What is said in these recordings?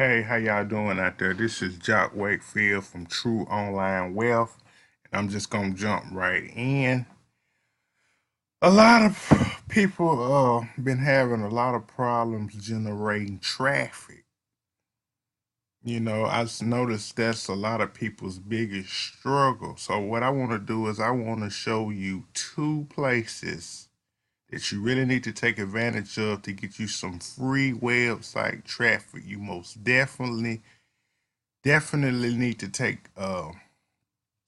Hey, how y'all doing out there? This is Wakefield from True Online Wealth, and I'm just gonna jump right in. A lot of people been having a lot of problems generating traffic. I just noticed that's a lot of people's biggest struggle. So what I want to do is I want to show you two places that you really need to take advantage of to get you some free website traffic. You most definitely need to take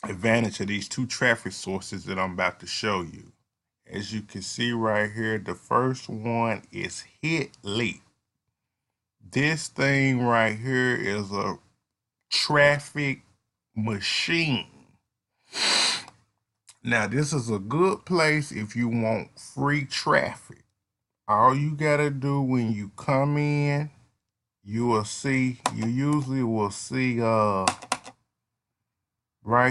advantage of these two traffic sources that I'm about to show you. As you can see right here, the first one is Hitleap. This thing right here is a traffic machine. Now, this is a good place if you want free traffic. All you gotta do when you come in, you usually will see right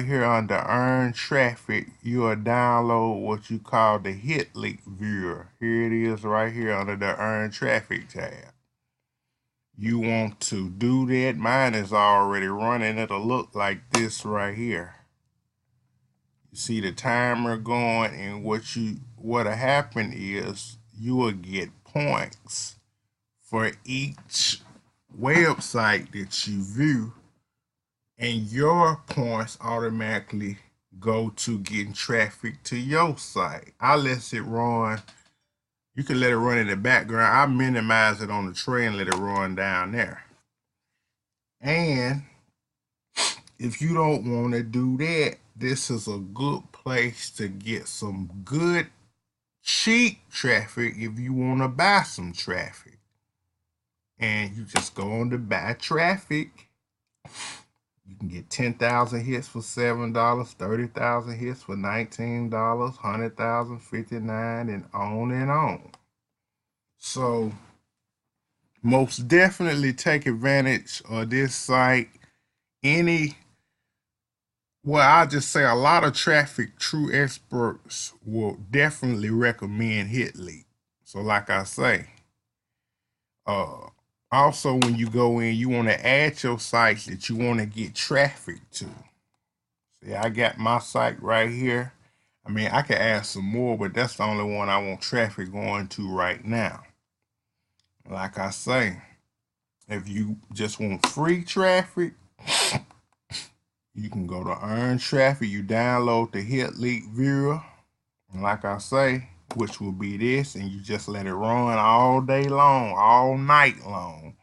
here under earn traffic, you'll download what you call the hit link viewer. Here it is right here under the earn traffic tab. You want to do that. Mine is already running. It'll look like this right here. You see the timer going, and what'll happen is you will get points for each website that you view, and your points automatically go to getting traffic to your site. I let it run. You can let it run in the background. I minimize it on the tray and let it run down there. And if you don't want to do that, this is a good place to get some good, cheap traffic if you want to buy some traffic. And you just go on to buy traffic. You can get 10,000 hits for $7, 30,000 hits for $19, 100,000, 59, and on. So most definitely take advantage of this site. I'll just say a lot of traffic true experts will definitely recommend Hitleap. So like I say, uh, also when you go in, you want to add your sites that you want to get traffic to. See, I got my site right here. I mean, I could add some more, but that's the only one I want traffic going to right now. Like I say, if you just want free traffic, you can go to earn traffic. You download the Hitleap viewer. And like I say, which will be this, and you just let it run all day long, all night long.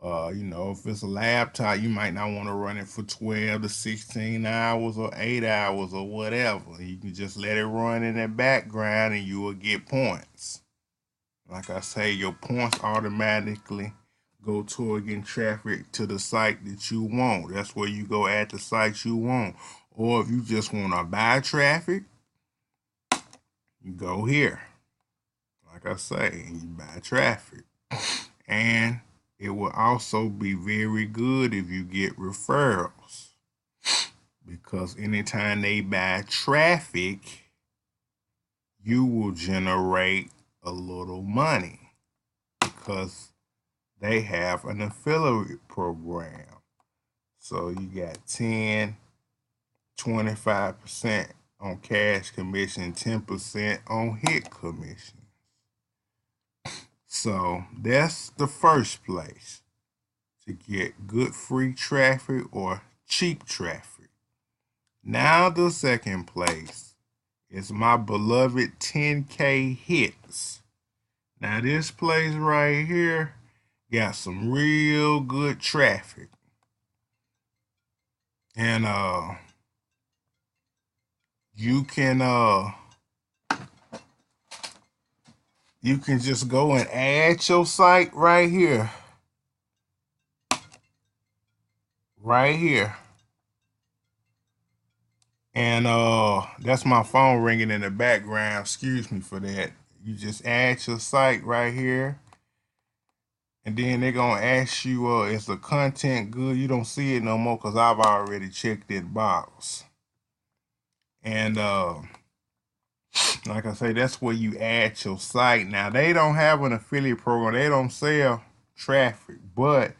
If it's a laptop, you might not want to run it for 12 to 16 hours or 8 hours or whatever. You can just let it run in the background and you will get points. Like I say, your points automatically go toward getting traffic to the site that you want. That's where you go at the site you want. Or if you just want to buy traffic, you go here. Like I say, you buy traffic. And it will also be very good if you get referrals, because anytime they buy traffic, you will generate a little money because they have an affiliate program. So you got 10, 25% on cash commission, 10% on hit commission. So that's the first place to get good free traffic or cheap traffic. Now the second place is my beloved 10K hits. Now this place right here got some real good traffic. And you can you can just go and add your site right here. Right here. And that's my phone ringing in the background. Excuse me for that. You just add your site right here. And then they're gonna ask you, is the content good? You don't see it no more because I've already checked that box. And like I say, that's where you add your site. Now they don't have an affiliate program. They don't sell traffic, but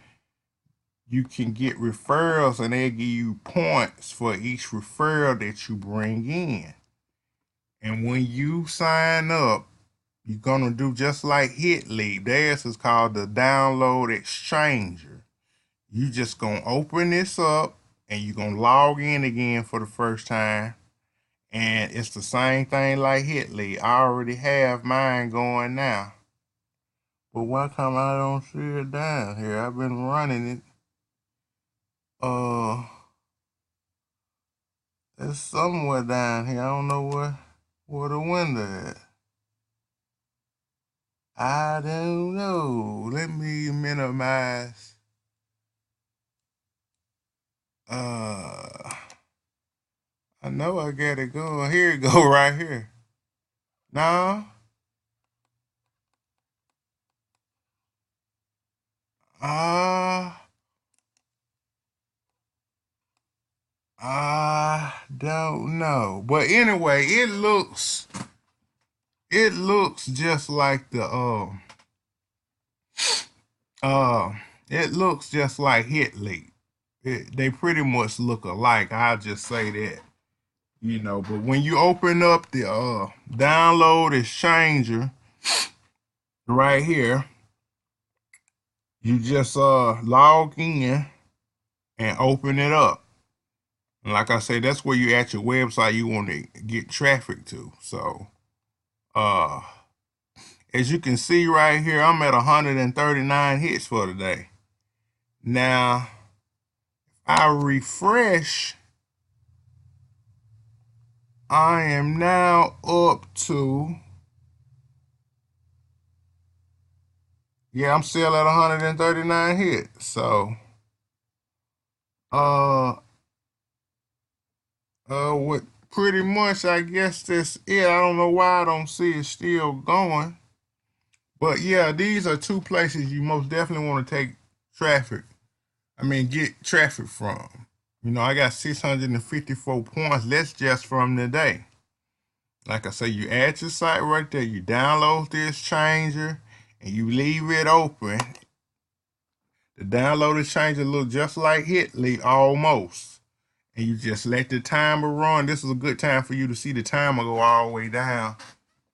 you can get referrals and they'll give you points for each referral that you bring in. And when you sign up, you're gonna do just like Hitlead. Theirs is called the Download Exchanger. You just gonna open this up and you're gonna log in again for the first time. And it's the same thing like Hitlead. I already have mine going now. But why come I don't see it down here? I've been running it. It's somewhere down here. I don't know where the window at. I don't know. Let me minimize. I know I got it going. Here it go right here. No. I don't know. But anyway, it looks just like the it looks just like Hitlead. They pretty much look alike. I'll just say that. But when you open up the download exchanger right here, you just log in and open it up. And like I say, that's where you at your website you want to get traffic to. So uh as you can see right here, I'm at 139 hits for today. Now I refresh, I am now up to, yeah, I'm still at 139 hits. So what pretty much I guess that's it. I don't know why I don't see it still going. But yeah, these are two places you most definitely want to take traffic. Get traffic from. I got 654 points. That's just from today. Like I say, you add your site right there, you download this changer, and you leave it open. The download changer look just like Hitlead almost. And you just let the timer run. This is a good time for you to see the timer go all the way down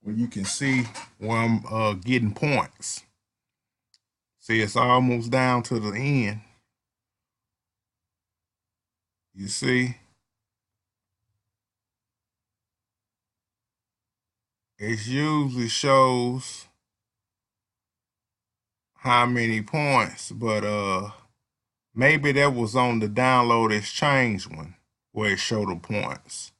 where you can see where I'm getting points. See, it's almost down to the end. You see? It usually shows how many points, but maybe that was on the download exchange one where it showed the points.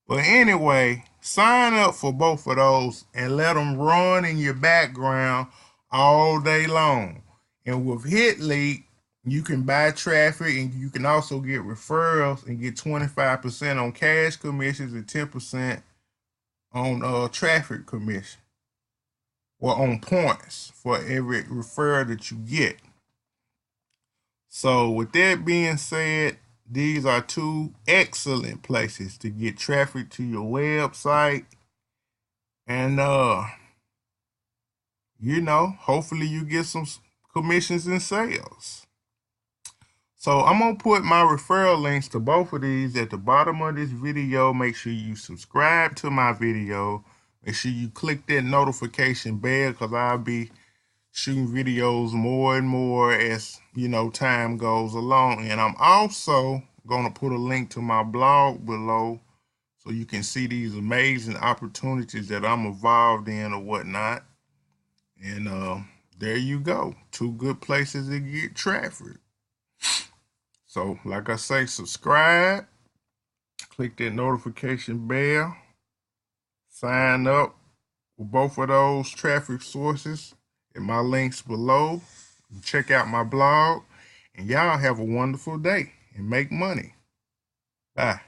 But anyway, sign up for both of those and let them run in your background all day long. And with Hitlead, you can buy traffic and you can also get referrals and get 25% on cash commissions and 10% on traffic commission or on points for every referral that you get. So with that being said, these are two excellent places to get traffic to your website. And hopefully you get some commissions and sales. So I'm gonna put my referral links to both of these at the bottom of this video. Make sure you subscribe to my video. Make sure you click that notification bell because I'll be shooting videos more and more as time goes along. And I'm also gonna put a link to my blog below so you can see these amazing opportunities that I'm involved in or whatnot. And there you go, two good places to get traffic. So like I say, subscribe, click that notification bell, sign up with both of those traffic sources in my links below. Check out my blog, and y'all have a wonderful day and make money. Bye.